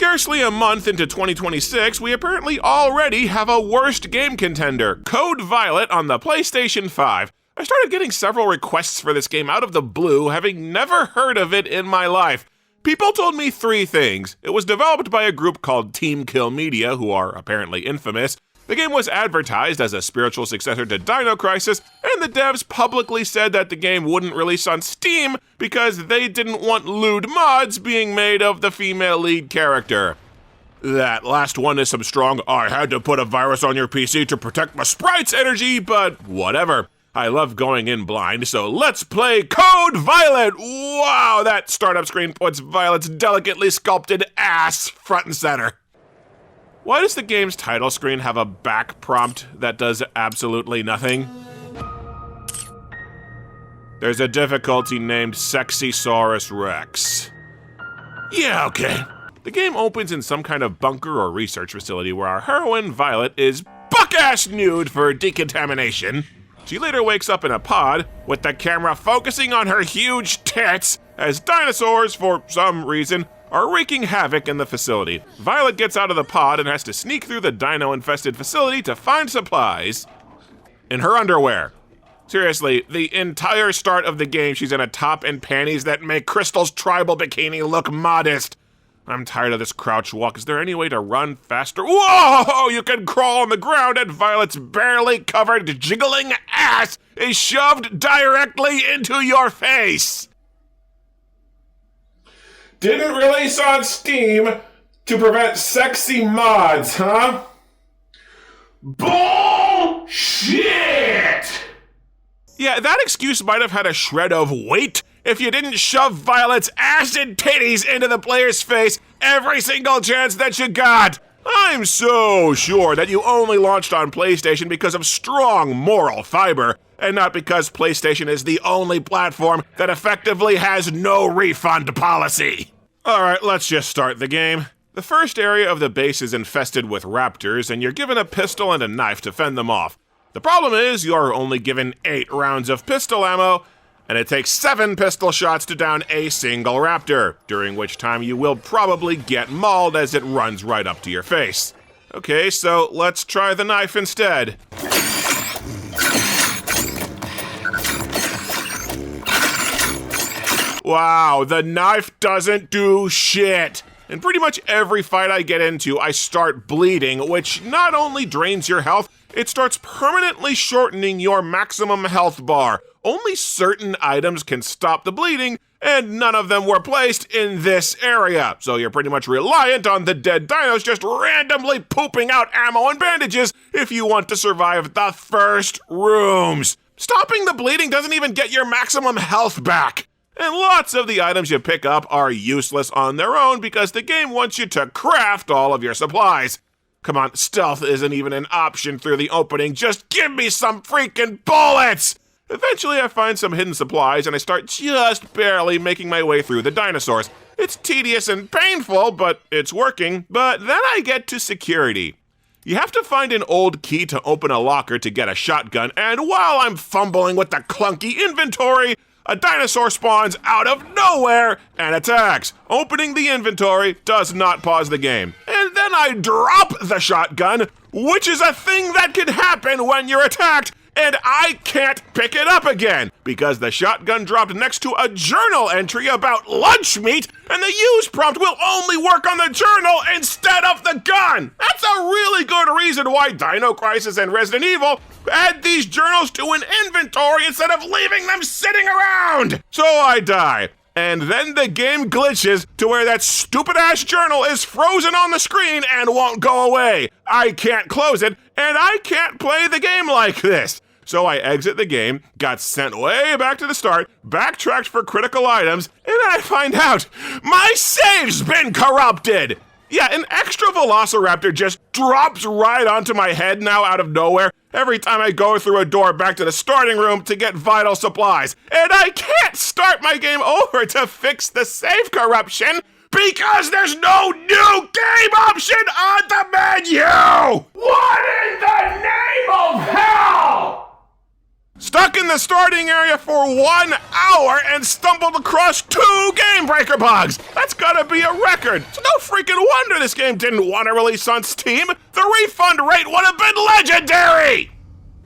Scarcely a month into 2026, we apparently already have a worst game contender, Code Violet on the PlayStation 5. I started getting several requests for this game out of the blue, having never heard of it in my life. People told me three things. It was developed by a group called Team Kill Media, who are apparently infamous. The game was advertised as a spiritual successor to Dino Crisis, and the devs publicly said that the game wouldn't release on Steam because they didn't want lewd mods being made of the female lead character. That last one is some strong, I had to put a virus on your PC to protect my sprites energy, but whatever. I love going in blind, so let's play Code Violet! Wow, that startup screen puts Violet's delicately sculpted ass front and center. Why does the game's title screen have a back prompt that does absolutely nothing? There's a difficulty named Sexysaurus Rex. Yeah, okay. The game opens in some kind of bunker or research facility where our heroine, Violet, is buck-ass nude for decontamination. She later wakes up in a pod with the camera focusing on her huge tits as dinosaurs, for some reason, are wreaking havoc in the facility. Violet gets out of the pod and has to sneak through the dino-infested facility to find supplies in her underwear. Seriously, the entire start of the game she's in a top and panties that make Crystal's tribal bikini look modest. I'm tired of this crouch walk. Is there any way to run faster? Whoa! You can crawl on the ground and Violet's barely covered jiggling ass is shoved directly into your face. Didn't release on Steam to prevent sexy mods, huh? Bullshit! Yeah, that excuse might have had a shred of weight if you didn't shove Violet's acid titties into the player's face every single chance that you got. I'm so sure that you only launched on PlayStation because of strong moral fiber, and not because PlayStation is the only platform that effectively has no refund policy. Alright, let's just start the game. The first area of the base is infested with raptors, and you're given a pistol and a knife to fend them off. The problem is you're only given 8 rounds of pistol ammo, and it takes 7 pistol shots to down a single raptor, during which time you will probably get mauled as it runs right up to your face. Okay, so let's try the knife instead. Wow, the knife doesn't do shit. In pretty much every fight I get into, I start bleeding, which not only drains your health, it starts permanently shortening your maximum health bar. Only certain items can stop the bleeding, and none of them were placed in this area. So you're pretty much reliant on the dead dinos just randomly pooping out ammo and bandages if you want to survive the first rooms. Stopping the bleeding doesn't even get your maximum health back. And lots of the items you pick up are useless on their own because the game wants you to craft all of your supplies. Come on, stealth isn't even an option through the opening. Just give me some freaking bullets! Eventually I find some hidden supplies and I start just barely making my way through the dinosaurs. It's tedious and painful, but it's working. But then I get to security. You have to find an old key to open a locker to get a shotgun, and while I'm fumbling with the clunky inventory, a dinosaur spawns out of nowhere and attacks. Opening the inventory does not pause the game. And then I drop the shotgun, which is a thing that can happen when you're attacked, and I can't pick it up again because the shotgun dropped next to a journal entry about lunch meat, and the use prompt will only work on the journal instead of the gun. That's a really good reason why Dino Crisis and Resident Evil add these journals to an inventory instead of leaving them sitting around. So I die. And then the game glitches to where that stupid-ass journal is frozen on the screen and won't go away. I can't close it, and I can't play the game like this. So I exit the game, got sent way back to the start, backtracked for critical items, and then I find out my save's been corrupted. Yeah, an extra velociraptor just drops right onto my head now out of nowhere every time I go through a door back to the starting room to get vital supplies. And I can't start my game over to fix the save corruption because there's no new game option on the menu! What in the name of hell? Stuck in the the starting area for 1 hour and stumbled across 2 game breaker bugs. That's gotta be a record. It's no freaking wonder this game didn't want to release on Steam. The refund rate would have been legendary!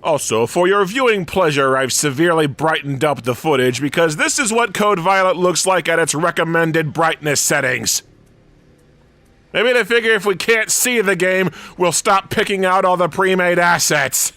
Also, for your viewing pleasure, I've severely brightened up the footage because this is what Code Violet looks like at its recommended brightness settings. Maybe they figure if we can't see the game, we'll stop picking out all the pre-made assets.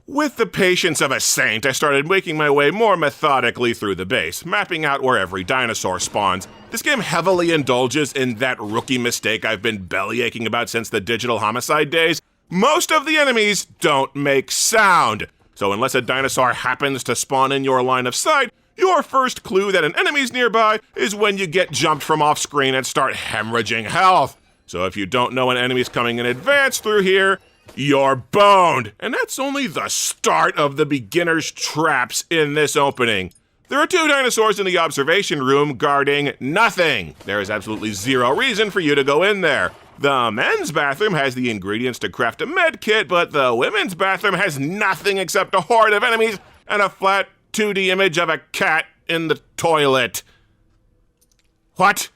With the patience of a saint, I started making my way more methodically through the base, mapping out where every dinosaur spawns. This game heavily indulges in that rookie mistake I've been bellyaching about since the Digital Homicide days. Most of the enemies don't make sound. So unless a dinosaur happens to spawn in your line of sight, your first clue that an enemy's nearby is when you get jumped from off screen and start hemorrhaging health. So if you don't know an enemy's coming in advance through here, you're boned. And that's only the start of the beginner's traps in this opening. There are 2 dinosaurs in the observation room guarding nothing. There is absolutely 0 reason for you to go in there. The men's bathroom has the ingredients to craft a med kit, but the women's bathroom has nothing except a horde of enemies and a flat 2D image of a cat in the toilet. What?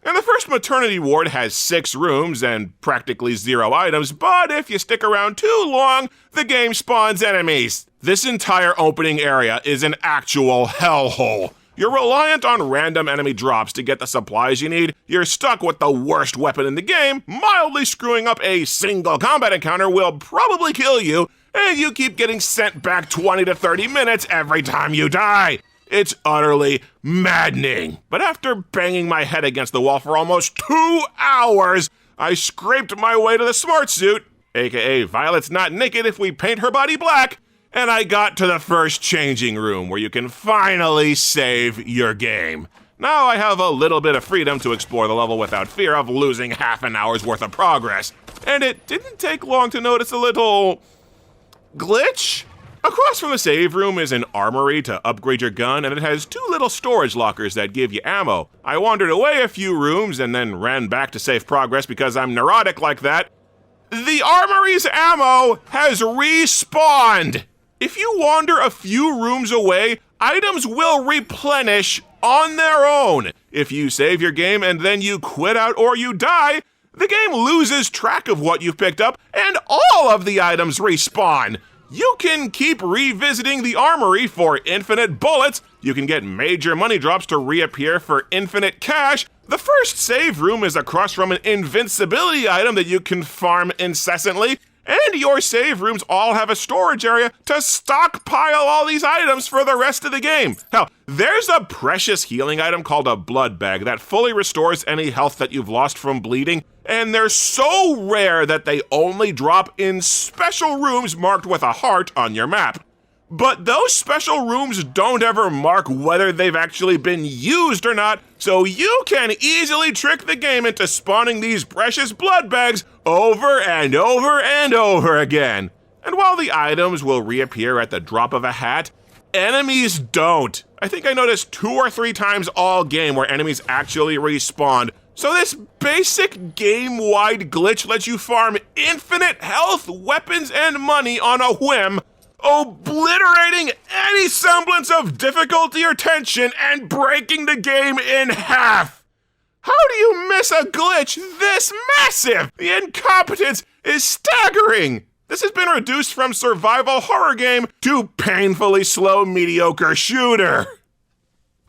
And the first maternity ward has 6 rooms and practically 0 items, but if you stick around too long, the game spawns enemies. This entire opening area is an actual hellhole. You're reliant on random enemy drops to get the supplies you need, you're stuck with the worst weapon in the game, mildly screwing up a single combat encounter will probably kill you, and you keep getting sent back 20 to 30 minutes every time you die. It's utterly maddening. But after banging my head against the wall for almost 2 hours, I scraped my way to the smart suit, aka Violet's not naked if we paint her body black, and I got to the first changing room where you can finally save your game. Now I have a little bit of freedom to explore the level without fear of losing half an hour's worth of progress. And it didn't take long to notice a little glitch. Across from the save room is an armory to upgrade your gun, and it has 2 little storage lockers that give you ammo. I wandered away a few rooms and then ran back to save progress because I'm neurotic like that. The armory's ammo has respawned! If you wander a few rooms away, items will replenish on their own. If you save your game and then you quit out or you die, the game loses track of what you've picked up and all of the items respawn. You can keep revisiting the armory for infinite bullets, you can get major money drops to reappear for infinite cash. The first save room is across from an invincibility item that you can farm incessantly, and your save rooms all have a storage area to stockpile all these items for the rest of the game. Hell, there's a precious healing item called a blood bag that fully restores any health that you've lost from bleeding, and they're so rare that they only drop in special rooms marked with a heart on your map. But those special rooms don't ever mark whether they've actually been used or not, so you can easily trick the game into spawning these precious blood bags over and over and over again. And while the items will reappear at the drop of a hat, enemies don't. I think I noticed 2 or 3 times all game where enemies actually respawned. So this basic game-wide glitch lets you farm infinite health, weapons, and money on a whim, obliterating any semblance of difficulty or tension and breaking the game in half. How do you miss a glitch this massive? The incompetence is staggering. This has been reduced from survival horror game to painfully slow mediocre shooter.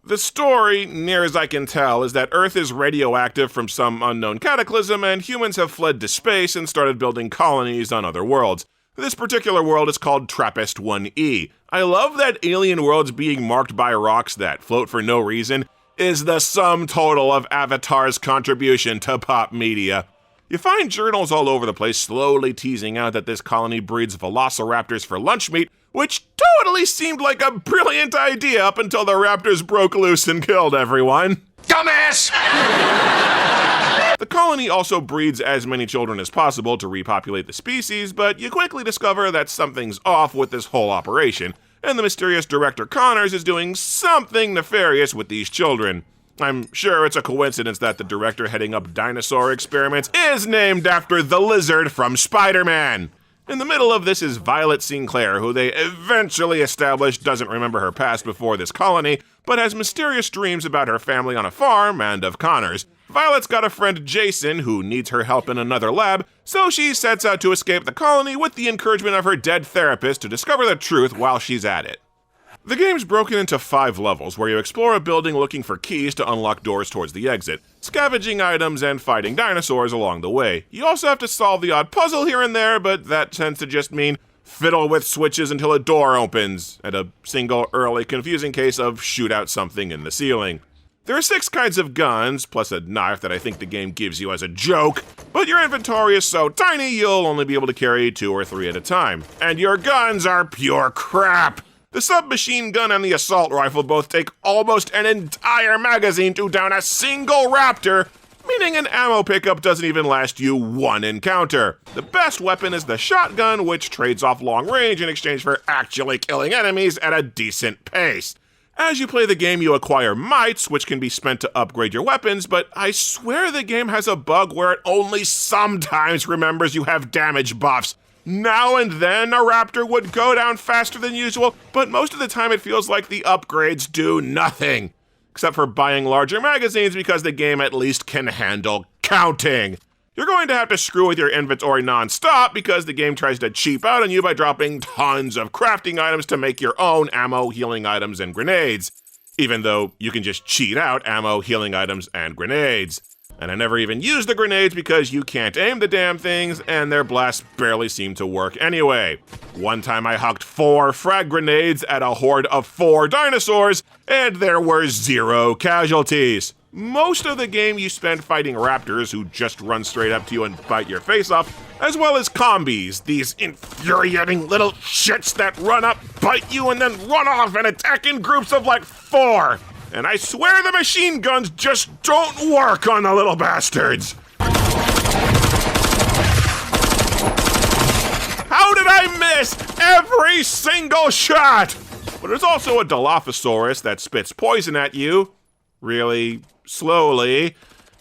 The story, near as I can tell, is that Earth is radioactive from some unknown cataclysm and humans have fled to space and started building colonies on other worlds. This particular world is called TRAPPIST-1E. I love that alien worlds being marked by rocks that float for no reason is the sum total of Avatar's contribution to pop media. You find journals all over the place slowly teasing out that this colony breeds velociraptors for lunch meat, which totally seemed like a brilliant idea up until the raptors broke loose and killed everyone. Dumbass! The colony also breeds as many children as possible to repopulate the species, but you quickly discover that something's off with this whole operation, and the mysterious director Connors is doing something nefarious with these children. I'm sure it's a coincidence that the director heading up dinosaur experiments is named after the lizard from Spider-Man. In the middle of this is Violet Sinclair, who they eventually establish doesn't remember her past before this colony, but has mysterious dreams about her family on a farm and of Connors. Violet's got a friend Jason who needs her help in another lab, so she sets out to escape the colony with the encouragement of her dead therapist to discover the truth while she's at it. The game's broken into 5 levels, where you explore a building looking for keys to unlock doors towards the exit, scavenging items and fighting dinosaurs along the way. You also have to solve the odd puzzle here and there, but that tends to just mean fiddle with switches until a door opens, and a single early confusing case of shoot out something in the ceiling. There are 6 kinds of guns, plus a knife that I think the game gives you as a joke, but your inventory is so tiny you'll only be able to carry 2 or 3 at a time. And your guns are pure crap! The submachine gun and the assault rifle both take almost an entire magazine to down a single raptor, meaning an ammo pickup doesn't even last you 1 encounter. The best weapon is the shotgun, which trades off long range in exchange for actually killing enemies at a decent pace. As you play the game, you acquire mites, which can be spent to upgrade your weapons, but I swear the game has a bug where it only sometimes remembers you have damage buffs. Now and then a raptor would go down faster than usual, but most of the time it feels like the upgrades do nothing. Except for buying larger magazines because the game at least can handle counting. You're going to have to screw with your inventory non-stop because the game tries to cheap out on you by dropping tons of crafting items to make your own ammo, healing items, and grenades. Even though you can just cheat out ammo, healing items, and grenades. And I never even used the grenades because you can't aim the damn things, and their blasts barely seem to work anyway. One time I hucked 4 frag grenades at a horde of 4 dinosaurs, and there were 0 casualties. Most of the game you spend fighting raptors who just run straight up to you and bite your face off, as well as combies, these infuriating little shits that run up, bite you, and then run off and attack in groups of like 4. And I swear the machine guns just don't work on the little bastards. How did I miss every single shot? But there's also a Dilophosaurus that spits poison at you, really slowly,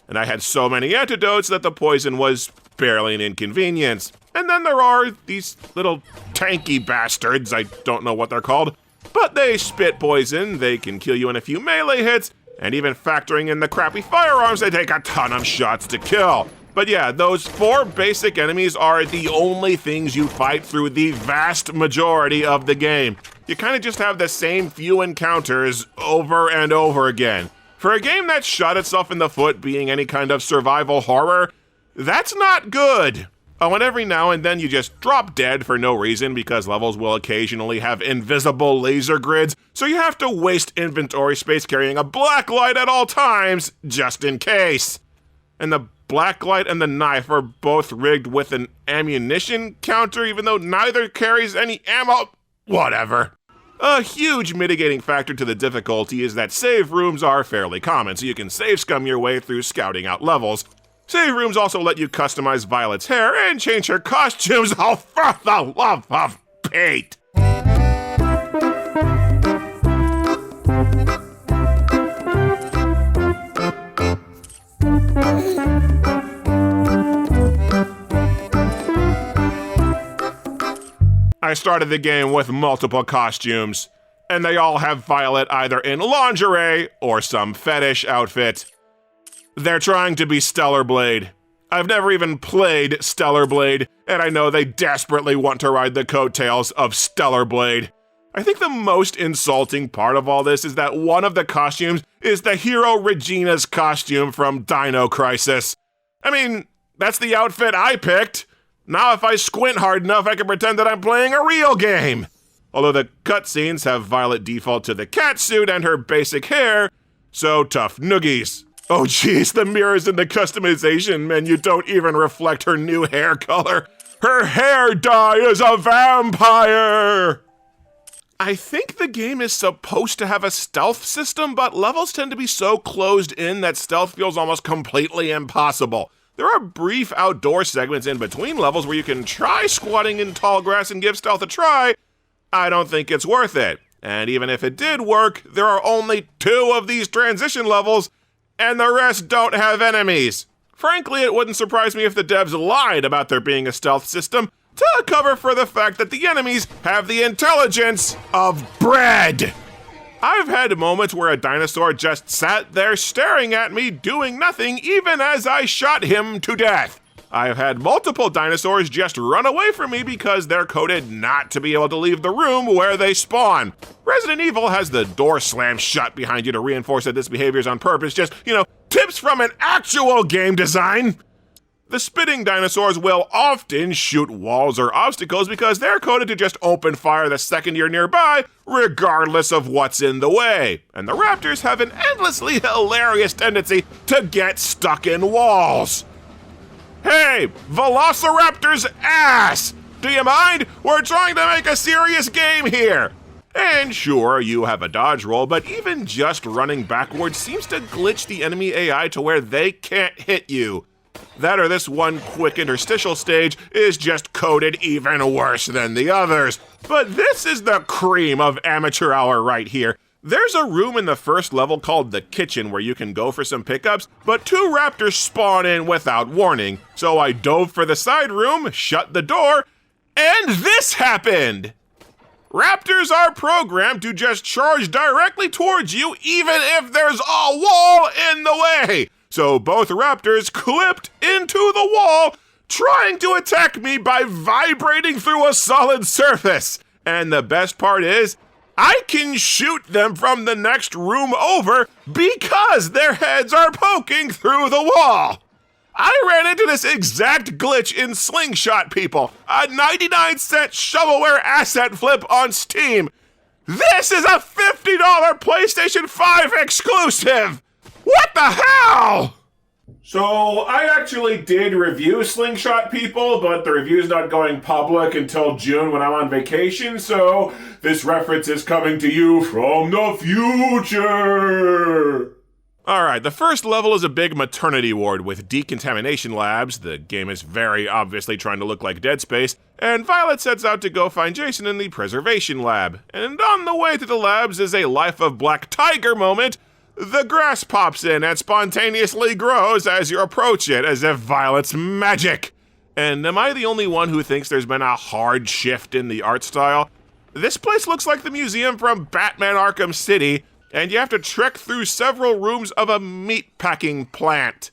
and I had so many antidotes that the poison was barely an inconvenience. And then there are these little tanky bastards, I don't know what they're called, but they spit poison, they can kill you in a few melee hits, and even factoring in the crappy firearms, they take a ton of shots to kill. But yeah, those 4 basic enemies are the only things you fight through the vast majority of the game. You kind of just have the same few encounters over and over again. For a game that shot itself in the foot being any kind of survival horror, that's not good. Oh, and every now and then you just drop dead for no reason because levels will occasionally have invisible laser grids, so you have to waste inventory space carrying a black light at all times, just in case. And the black light and the knife are both rigged with an ammunition counter, even though neither carries any ammo. Whatever. A huge mitigating factor to the difficulty is that save rooms are fairly common, so you can save scum your way through scouting out levels. Save rooms also let you customize Violet's hair and change her costumes, oh, for the love of Pete! I started the game with multiple costumes, and they all have Violet either in lingerie or some fetish outfit. They're trying to be Stellar Blade. I've never even played Stellar Blade, and I know they desperately want to ride the coattails of Stellar Blade. I think the most insulting part of all this is that one of the costumes is the hero Regina's costume from Dino Crisis. I mean, that's the outfit I picked. Now if I squint hard enough, I can pretend that I'm playing a real game. Although the cutscenes have Violet default to the catsuit and her basic hair, so tough noogies. Oh jeez, the mirrors in the customization menu don't even reflect her new hair color. Her hair dye is a vampire! I think the game is supposed to have a stealth system, but levels tend to be so closed in that stealth feels almost completely impossible. There are brief outdoor segments in between levels where you can try squatting in tall grass and give stealth a try. I don't think it's worth it. And even if it did work, there are only 2 of these transition levels, and the rest don't have enemies. Frankly, it wouldn't surprise me if the devs lied about there being a stealth system, to cover for the fact that the enemies have the intelligence of bread. I've had moments where a dinosaur just sat there staring at me, doing nothing even as I shot him to death. I've had multiple dinosaurs just run away from me because they're coded not to be able to leave the room where they spawn. Resident Evil has the door slammed shut behind you to reinforce that this behavior is on purpose. Just, tips from an actual game design. The spitting dinosaurs will often shoot walls or obstacles because they're coded to just open fire the second you're nearby, regardless of what's in the way. And the raptors have an endlessly hilarious tendency to get stuck in walls. Hey, Velociraptor's ass! Do you mind? We're trying to make a serious game here! And sure, you have a dodge roll, but even just running backwards seems to glitch the enemy AI to where they can't hit you. That or this one quick interstitial stage is just coded even worse than the others. But this is the cream of amateur hour right here. There's a room in the first level called the kitchen where you can go for some pickups, but two raptors spawn in without warning. So I dove for the side room, shut the door, and this happened! Raptors are programmed to just charge directly towards you even if there's a wall in the way. So both raptors clipped into the wall, trying to attack me by vibrating through a solid surface. And the best part is, I can shoot them from the next room over because their heads are poking through the wall. I ran into this exact glitch in Slingshot, people, a 99-cent shovelware asset flip on Steam. This is a $50 PlayStation 5 exclusive! What the hell? So, I actually did review Slingshot, people, but the review's not going public until June when I'm on vacation, so this reference is coming to you from the future! Alright, the first level is a big maternity ward with decontamination labs. The game is very obviously trying to look like Dead Space, and Violet sets out to go find Jason in the preservation lab. And on the way to the labs is a Life of Black Tiger moment. The grass pops in and spontaneously grows as you approach it, as if Violet's magic. And am I the only one who thinks there's been a hard shift in the art style? This place looks like the museum from Batman Arkham City, and you have to trek through several rooms of a meatpacking plant.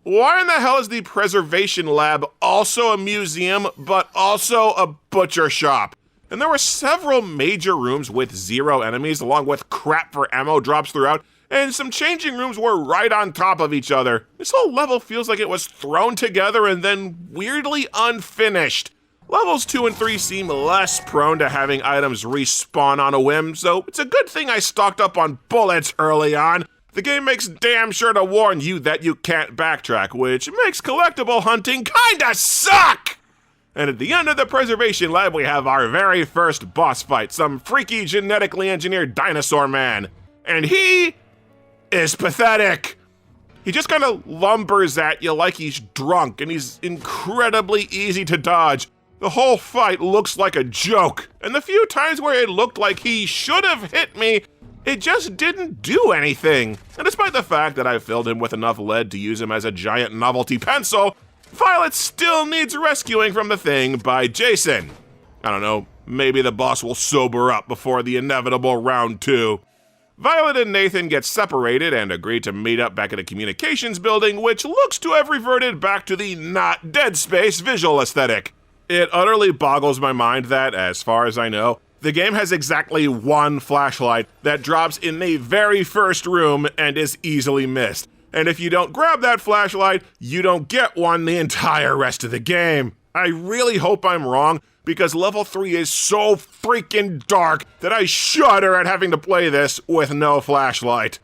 Why in the hell is the preservation lab also a museum, but also a butcher shop? And there were several major rooms with 0 enemies, along with crap for ammo drops throughout, and some changing rooms were right on top of each other. This whole level feels like it was thrown together and then weirdly unfinished. Levels 2 and 3 seem less prone to having items respawn on a whim, so it's a good thing I stocked up on bullets early on. The game makes damn sure to warn you that you can't backtrack, which makes collectible hunting kinda suck! And at the end of the preservation lab, we have our very first boss fight, some freaky genetically engineered dinosaur man. And he is pathetic. He just kind of lumbers at you like he's drunk, and he's incredibly easy to dodge. The whole fight looks like a joke, and the few times where it looked like he should have hit me, it just didn't do anything. And despite the fact that I filled him with enough lead to use him as a giant novelty pencil, Violet still needs rescuing from the thing by Jason. I don't know, maybe the boss will sober up before the inevitable round 2. Violet and Nathan get separated and agree to meet up back at a communications building, which looks to have reverted back to the not Dead Space visual aesthetic. It utterly boggles my mind that, as far as I know, the game has exactly one flashlight that drops in the very first room and is easily missed. And if you don't grab that flashlight, you don't get one the entire rest of the game. I really hope I'm wrong, because level 3 is so freaking dark that I shudder at having to play this with no flashlight.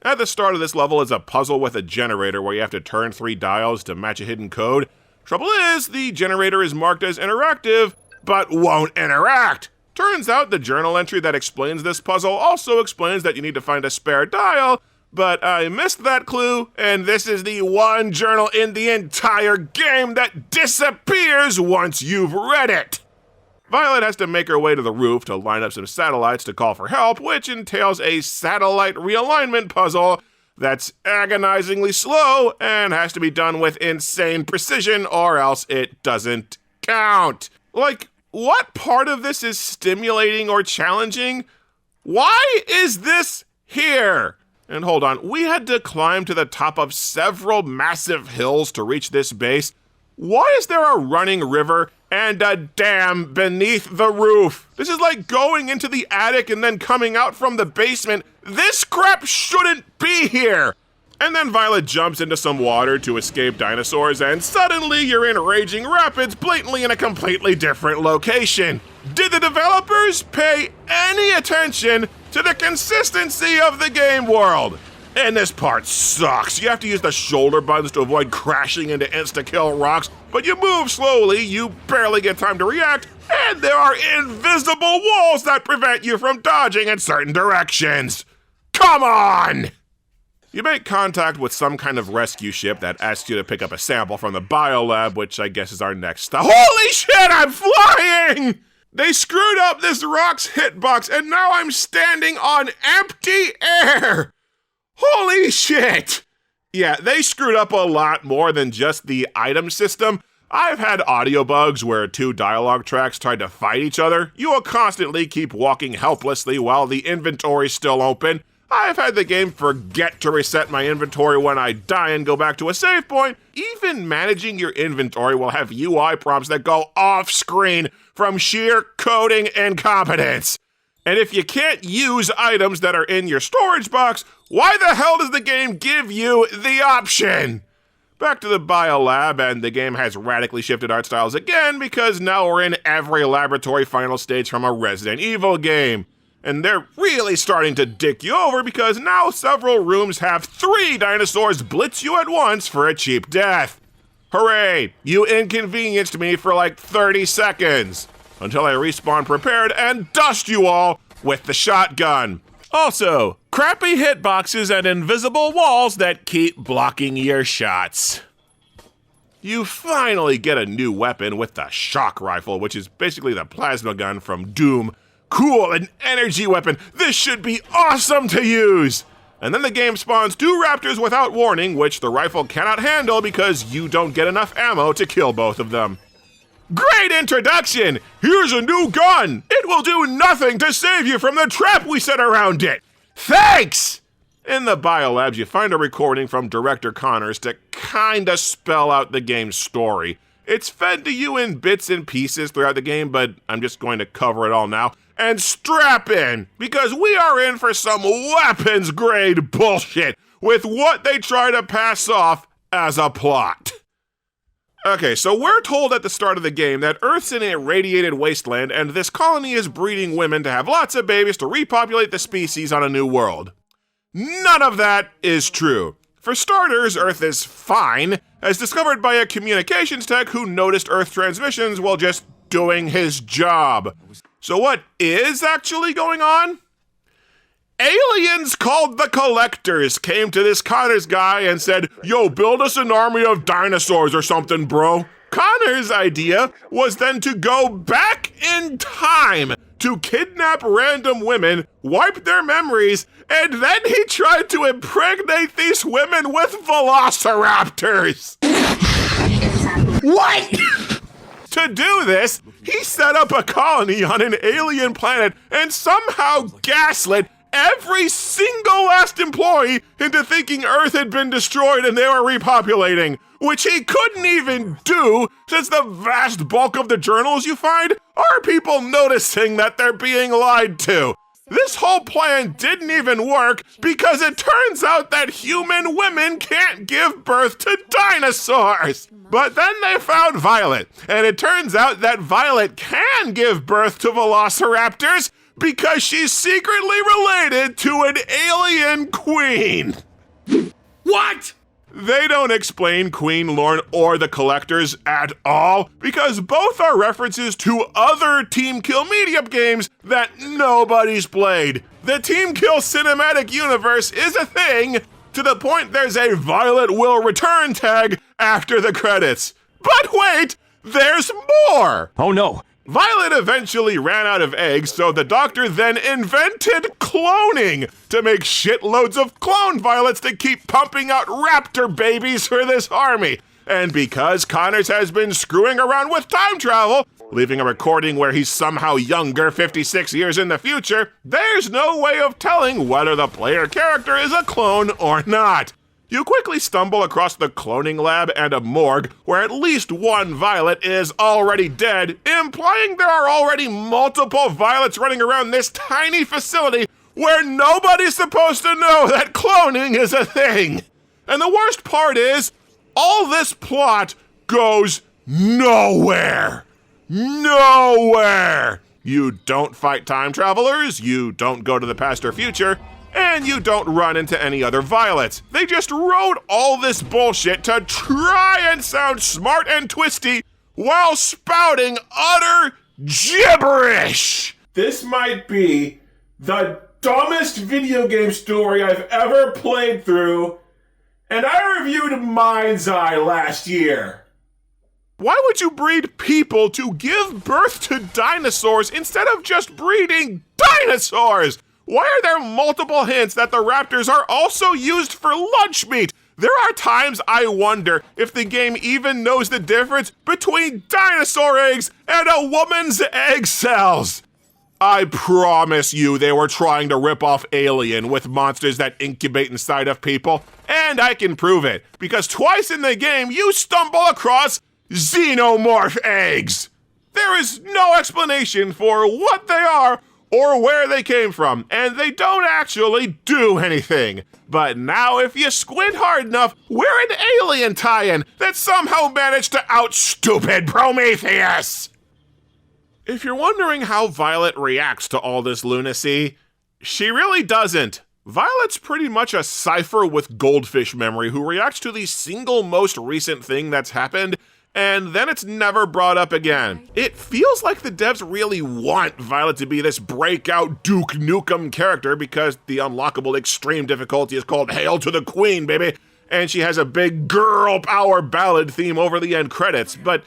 At the start of this level is a puzzle with a generator where you have to turn 3 dials to match a hidden code. Trouble is, the generator is marked as interactive, but won't interact. Turns out the journal entry that explains this puzzle also explains that you need to find a spare dial, but I missed that clue, and this is the one journal in the entire game that disappears once you've read it. Violet has to make her way to the roof to line up some satellites to call for help, which entails a satellite realignment puzzle that's agonizingly slow and has to be done with insane precision or else it doesn't count. Like, what part of this is stimulating or challenging? Why is this here? And hold on, we had to climb to the top of several massive hills to reach this base. Why is there a running river and a dam beneath the roof? This is like going into the attic and then coming out from the basement. This crap shouldn't be here. And then Violet jumps into some water to escape dinosaurs, and suddenly you're in raging rapids, blatantly in a completely different location. Did the developers pay any attention to the consistency of the game world? And this part sucks. You have to use the shoulder buttons to avoid crashing into insta-kill rocks, but you move slowly, you barely get time to react, and there are invisible walls that prevent you from dodging in certain directions. Come on! You make contact with some kind of rescue ship that asks you to pick up a sample from the biolab, which I guess is our next stop. Holy shit, I'm flying! They screwed up this rock's hitbox, and now I'm standing on empty air! Holy shit! Yeah, they screwed up a lot more than just the item system. I've had audio bugs where two dialogue tracks tried to fight each other. You will constantly keep walking helplessly while the inventory's still open. I've had the game forget to reset my inventory when I die and go back to a save point. Even managing your inventory will have UI prompts that go off screen from sheer coding incompetence. And if you can't use items that are in your storage box, why the hell does the game give you the option? Back to the biolab, and the game has radically shifted art styles again because now we're in every laboratory final stage from a Resident Evil game. And they're really starting to dick you over because now several rooms have 3 dinosaurs blitz you at once for a cheap death. Hooray, you inconvenienced me for like 30 seconds until I respawn prepared and dust you all with the shotgun. Also, crappy hitboxes and invisible walls that keep blocking your shots. You finally get a new weapon with the shock rifle, which is basically the plasma gun from Doom. Cool, an energy weapon. This should be awesome to use. And then the game spawns 2 raptors without warning, which the rifle cannot handle because you don't get enough ammo to kill both of them. Great introduction! Here's a new gun! It will do nothing to save you from the trap we set around it! Thanks! In the biolabs, you find a recording from Director Connors to kinda spell out the game's story. It's fed to you in bits and pieces throughout the game, but I'm just going to cover it all now. And strap in, because we are in for some weapons-grade bullshit with what they try to pass off as a plot. Okay, so we're told at the start of the game that Earth's in a radiated wasteland, and this colony is breeding women to have lots of babies to repopulate the species on a new world. None of that is true. For starters, Earth is fine, as discovered by a communications tech who noticed Earth transmissions while just doing his job. So what is actually going on? Aliens called the Collectors came to this Connors guy and said, "Yo, build us an army of dinosaurs or something, bro." Connors' idea was then to go back in time to kidnap random women, wipe their memories, and then he tried to impregnate these women with velociraptors. What? To do this, he set up a colony on an alien planet and somehow gaslit every single last employee into thinking Earth had been destroyed and they were repopulating, which he couldn't even do since the vast bulk of the journals you find are people noticing that they're being lied to. This whole plan didn't even work because it turns out that human women can't give birth to dinosaurs. But then they found Violet, and it turns out that Violet can give birth to velociraptors because she's secretly related to an alien queen. What? They don't explain Queen Lorne or the Collectors at all because both are references to other Team Kill Medium games that nobody's played. The Team Kill cinematic universe is a thing to the point there's a Violet will return tag after the credits. But wait, there's more! Oh no! Violet eventually ran out of eggs, so the doctor then invented cloning to make shitloads of clone Violets to keep pumping out raptor babies for this army. And because Connors has been screwing around with time travel, leaving a recording where he's somehow younger 56 years in the future, there's no way of telling whether the player character is a clone or not. You quickly stumble across the cloning lab and a morgue where at least one Violet is already dead, implying there are already multiple Violets running around this tiny facility where nobody's supposed to know that cloning is a thing. And the worst part is, all this plot goes nowhere. Nowhere! You don't fight time travelers, you don't go to the past or future, and you don't run into any other Violets. They just wrote all this bullshit to try and sound smart and twisty while spouting utter gibberish! This might be the dumbest video game story I've ever played through, and I reviewed Mind's Eye last year. Why would you breed people to give birth to dinosaurs instead of just breeding dinosaurs? Why are there multiple hints that the raptors are also used for lunch meat? There are times I wonder if the game even knows the difference between dinosaur eggs and a woman's egg cells. I promise you they were trying to rip off Alien with monsters that incubate inside of people, and I can prove it, because twice in the game you stumble across xenomorph eggs. There is no explanation for what they are or where they came from, and they don't actually do anything. But now if you squint hard enough, we're an Alien tie-in that somehow managed to out-stupid Prometheus! If you're wondering how Violet reacts to all this lunacy, she really doesn't. Violet's pretty much a cipher with goldfish memory who reacts to the single most recent thing that's happened, and then it's never brought up again. It feels like the devs really want Violet to be this breakout Duke Nukem character because the unlockable extreme difficulty is called Hail to the Queen, baby, and she has a big girl power ballad theme over the end credits, but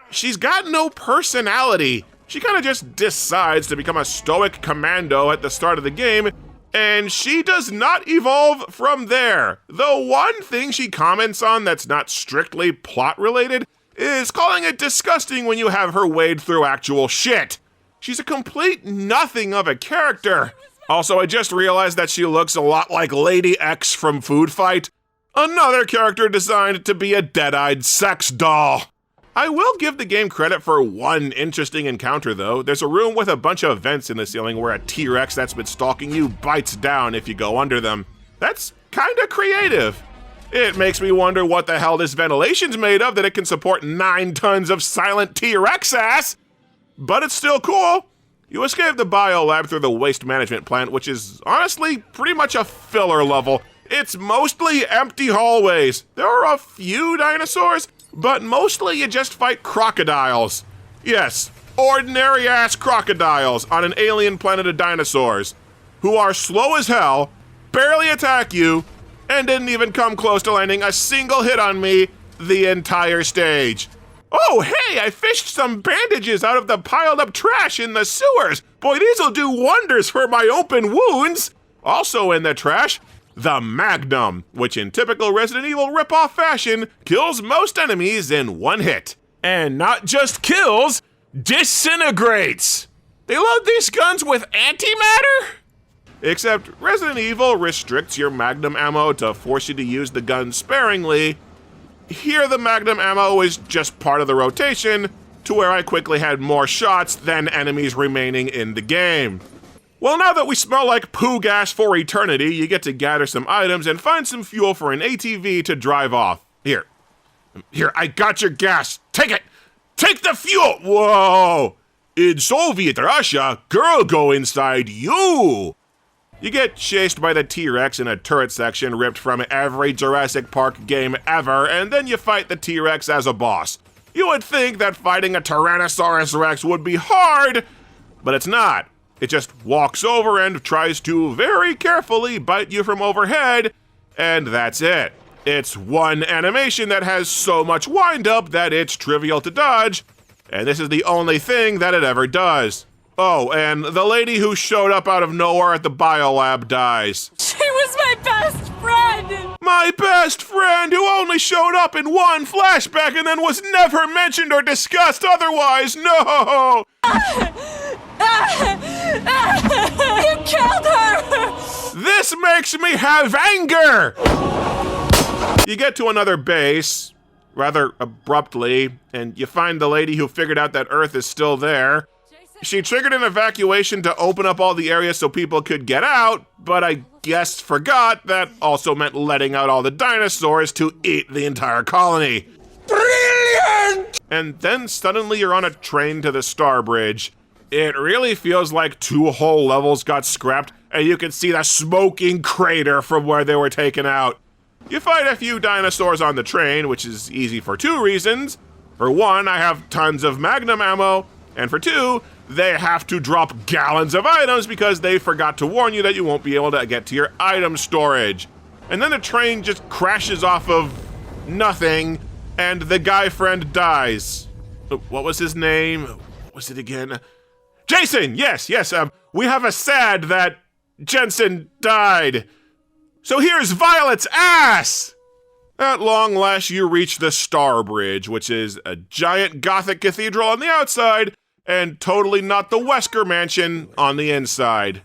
she's got no personality. She kind of just decides to become a stoic commando at the start of the game, and she does not evolve from there. The one thing she comments on that's not strictly plot related is calling it disgusting when you have her wade through actual shit. She's a complete nothing of a character. Also, I just realized that she looks a lot like Lady X from Food Fight, another character designed to be a dead-eyed sex doll. I will give the game credit for one interesting encounter though. There's a room with a bunch of vents in the ceiling where a T-Rex that's been stalking you bites down if you go under them. That's kinda creative. It makes me wonder what the hell this ventilation's made of that it can support 9 tons of silent T-Rex ass! But it's still cool. You escape the biolab through the waste management plant, which is honestly pretty much a filler level. It's mostly empty hallways. There are a few dinosaurs, but mostly you just fight crocodiles. Yes, ordinary-ass crocodiles on an alien planet of dinosaurs, who are slow as hell, barely attack you, and didn't even come close to landing a single hit on me the entire stage. Oh, hey, I fished some bandages out of the piled-up trash in the sewers. Boy, these'll do wonders for my open wounds. Also in the trash, the Magnum, which in typical Resident Evil ripoff fashion, kills most enemies in one hit. And not just kills, disintegrates. They load these guns with antimatter? Except Resident Evil restricts your Magnum ammo to force you to use the gun sparingly. Here the Magnum ammo is just part of the rotation, to where I quickly had more shots than enemies remaining in the game. Well, now that we smell like poo gas for eternity, you get to gather some items and find some fuel for an ATV to drive off. Here, I got your gas. Take it! Take the fuel! Whoa! In Soviet Russia, girl go inside you! You get chased by the T-Rex in a turret section ripped from every Jurassic Park game ever, and then you fight the T-Rex as a boss. You would think that fighting a Tyrannosaurus Rex would be hard, but it's not. It just walks over and tries to very carefully bite you from overhead, and that's it. It's one animation that has so much wind-up that it's trivial to dodge, and this is the only thing that it ever does. Oh, and the lady who showed up out of nowhere at the biolab dies. She was my best friend! My best friend who only showed up in one flashback and then was never mentioned or discussed otherwise. No! You killed her! This makes me have anger! You get to another base, rather abruptly, and you find the lady who figured out that Earth is still there. She triggered an evacuation to open up all the areas so people could get out, but I guess forgot that also meant letting out all the dinosaurs to eat the entire colony. Brilliant! And then suddenly you're on a train to the Star Bridge. It really feels like 2 whole levels got scrapped, and you can see the smoking crater from where they were taken out. You fight a few dinosaurs on the train, which is easy for 2 reasons. For 1, I have tons of Magnum ammo, and for 2, they have to drop gallons of items because they forgot to warn you that you won't be able to get to your item storage. And then the train just crashes off of nothing, and the guy friend dies. What was his name? What was it again? Jason! Yes, we have a sad that Jensen died. So here's Violet's ass! At long last, you reach the Star Bridge, which is a giant Gothic cathedral on the outside, and totally not the Wesker Mansion on the inside.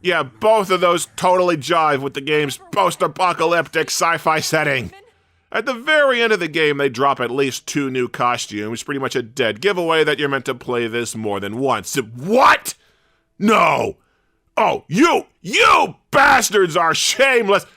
Yeah, both of those totally jive with the game's post-apocalyptic sci-fi setting. At the very end of the game, they drop at least 2 new costumes, pretty much a dead giveaway that you're meant to play this more than once. What? No! Oh, you bastards are shameless!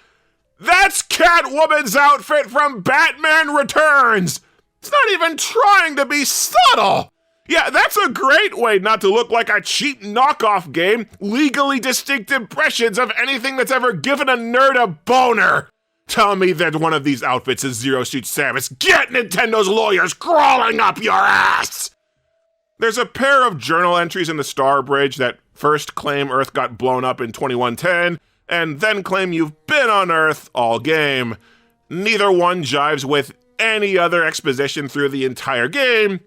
That's Catwoman's outfit from Batman Returns! It's not even trying to be subtle! Yeah, that's a great way not to look like a cheap knockoff game, legally distinct impressions of anything that's ever given a nerd a boner. Tell me that one of these outfits is Zero Suit Samus. Get Nintendo's lawyers crawling up your ass! There's a pair of journal entries in the Star Bridge that first claim Earth got blown up in 2110, and then claim you've been on Earth all game. Neither one jives with any other exposition through the entire game,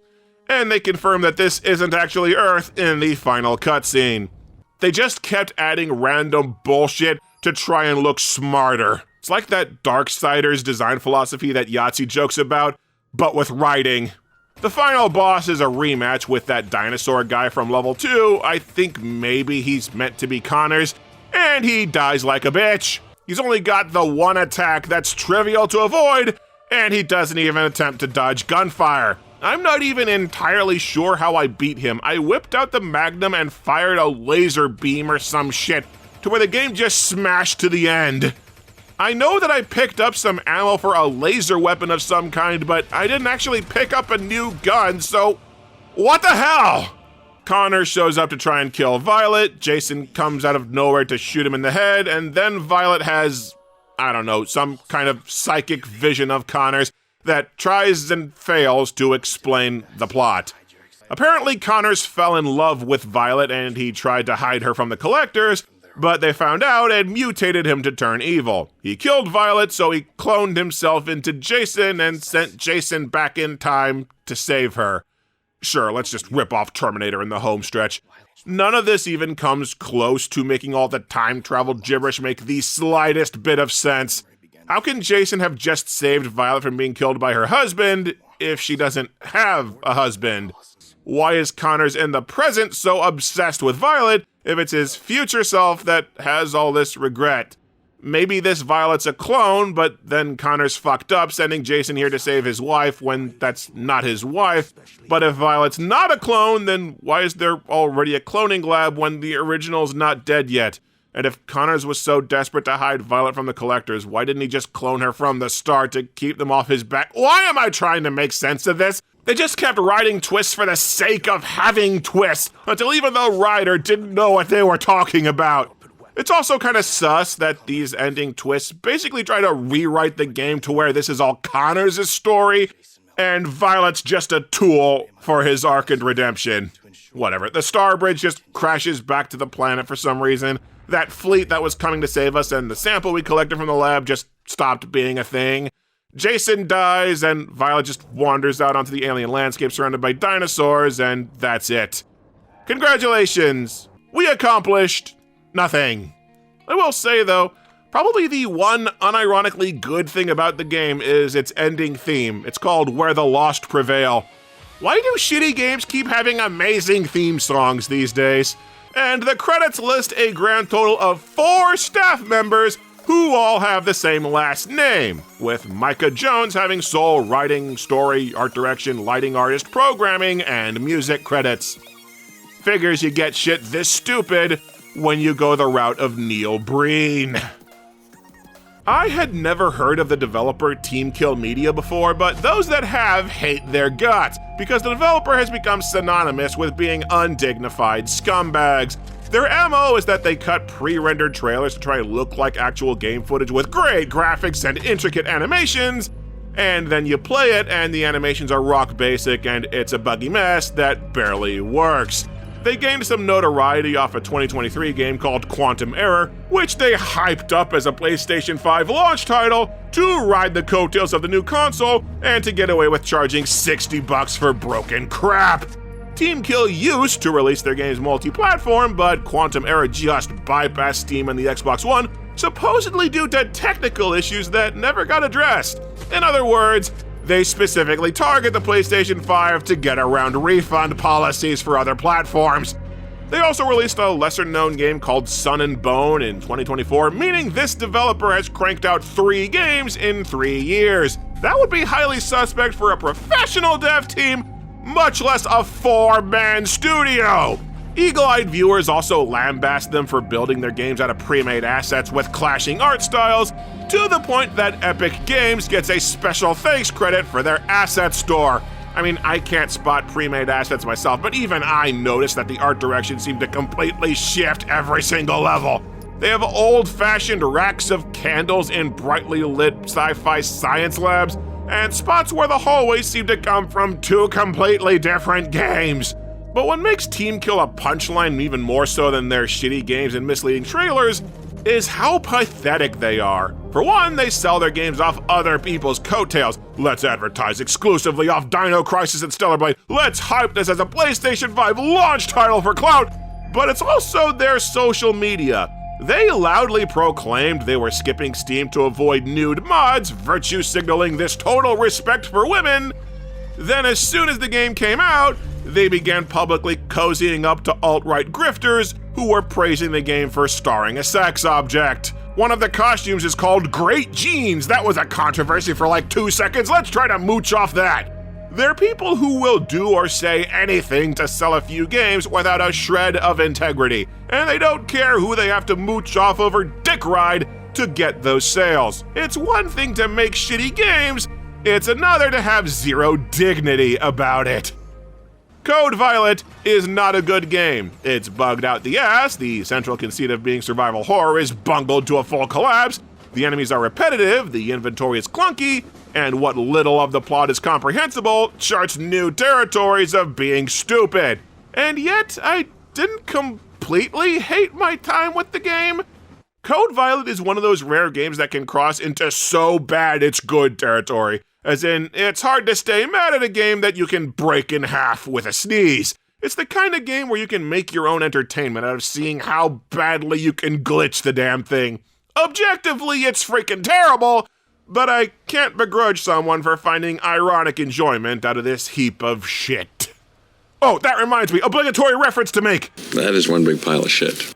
and they confirm that this isn't actually Earth in the final cutscene. They just kept adding random bullshit to try and look smarter. It's like that Darksiders design philosophy that Yahtzee jokes about, but with writing. The final boss is a rematch with that dinosaur guy from level 2. I think maybe he's meant to be Connors, and he dies like a bitch. He's only got the one attack that's trivial to avoid, and he doesn't even attempt to dodge gunfire. I'm not even entirely sure how I beat him. I whipped out the Magnum and fired a laser beam or some shit to where the game just smashed to the end. I know that I picked up some ammo for a laser weapon of some kind, but I didn't actually pick up a new gun, so what the hell? Connor shows up to try and kill Violet, Jason comes out of nowhere to shoot him in the head, and then Violet has, I don't know, some kind of psychic vision of Connor's that tries and fails to explain the plot. Apparently Connors fell in love with Violet and he tried to hide her from the collectors, but they found out and mutated him to turn evil. He killed Violet, so he cloned himself into Jason and sent Jason back in time to save her. Sure, let's just rip off Terminator in the home stretch. None of this even comes close to making all the time travel gibberish make the slightest bit of sense. How can Jason have just saved Violet from being killed by her husband if she doesn't have a husband? Why is Connors in the present so obsessed with Violet if it's his future self that has all this regret? Maybe this Violet's a clone, but then Connors fucked up sending Jason here to save his wife when that's not his wife. But if Violet's not a clone, then why is there already a cloning lab when the original's not dead yet? And if Connors was so desperate to hide Violet from the collectors, why didn't he just clone her from the start to keep them off his back? Why am I trying to make sense of this? They just kept writing twists for the sake of having twists, until even the writer didn't know what they were talking about. It's also kind of sus that these ending twists basically try to rewrite the game to where this is all Connors' story, and Violet's just a tool for his arc and redemption. Whatever, the Star Bridge just crashes back to the planet for some reason. That fleet that was coming to save us and the sample we collected from the lab just stopped being a thing. Jason dies, and Violet just wanders out onto the alien landscape surrounded by dinosaurs, and that's it. Congratulations! We accomplished nothing. I will say, though, Probably the one unironically good thing about the game is its ending theme. It's called Where the Lost Prevail. Why do shitty games keep having amazing theme songs these days? And the credits list a grand total of 4 staff members who all have the same last name, with Micah Jones having sole writing, story, art direction, lighting artist, programming, and music credits. Figures you get shit this stupid when you go the route of Neil Breen. I had never heard of the developer Team Kill Media before, but those that have hate their guts, because the developer has become synonymous with being undignified scumbags. Their MO is that they cut pre-rendered trailers to try and look like actual game footage with great graphics and intricate animations, and then you play it and the animations are rock basic and it's a buggy mess that barely works. They gained some notoriety off a 2023 game called Quantum Error, which they hyped up as a PlayStation 5 launch title to ride the coattails of the new console and to get away with charging $60 for broken crap. Team Kill used to release their games multi-platform, but Quantum Error just bypassed Steam and the Xbox One, supposedly due to technical issues that never got addressed. In other words, they specifically target the PlayStation 5 to get around refund policies for other platforms. They also released a lesser-known game called Sun and Bone in 2024, meaning this developer has cranked out 3 games in 3 years. That would be highly suspect for a professional dev team, much less a 4-man studio. Eagle-eyed viewers also lambast them for building their games out of pre-made assets with clashing art styles, to the point that Epic Games gets a special thanks credit for their asset store. I mean, I can't spot pre-made assets myself, but even I noticed that the art direction seemed to completely shift every single level. They have old-fashioned racks of candles in brightly lit sci-fi science labs, and spots where the hallways seem to come from 2 completely different games. But what makes Team Kill a punchline even more so than their shitty games and misleading trailers is how pathetic they are. For one, they sell their games off other people's coattails. Let's advertise exclusively off Dino Crisis and Stellar Blade. Let's hype this as a PlayStation 5 launch title for clout. But it's also their social media. They loudly proclaimed they were skipping Steam to avoid nude mods, virtue signaling this total respect for women. Then as soon as the game came out, they began publicly cozying up to alt-right grifters who were praising the game for starring a sex object. One of the costumes is called Great Jeans. That was a controversy for like 2 seconds. Let's try to mooch off that. They're people who will do or say anything to sell a few games without a shred of integrity, and they don't care who they have to mooch off over dick ride to get those sales. It's one thing to make shitty games, it's another to have zero dignity about it. Code Violet is not a good game. It's bugged out the ass, the central conceit of being survival horror is bungled to a full collapse, the enemies are repetitive, the inventory is clunky, and what little of the plot is comprehensible charts new territories of being stupid. And yet, I didn't completely hate my time with the game. Code Violet is one of those rare games that can cross into so bad it's good territory. As in, it's hard to stay mad at a game that you can break in half with a sneeze. It's the kind of game where you can make your own entertainment out of seeing how badly you can glitch the damn thing. Objectively, it's freaking terrible, but I can't begrudge someone for finding ironic enjoyment out of this heap of shit. Oh, that reminds me, obligatory reference to make. That is one big pile of shit.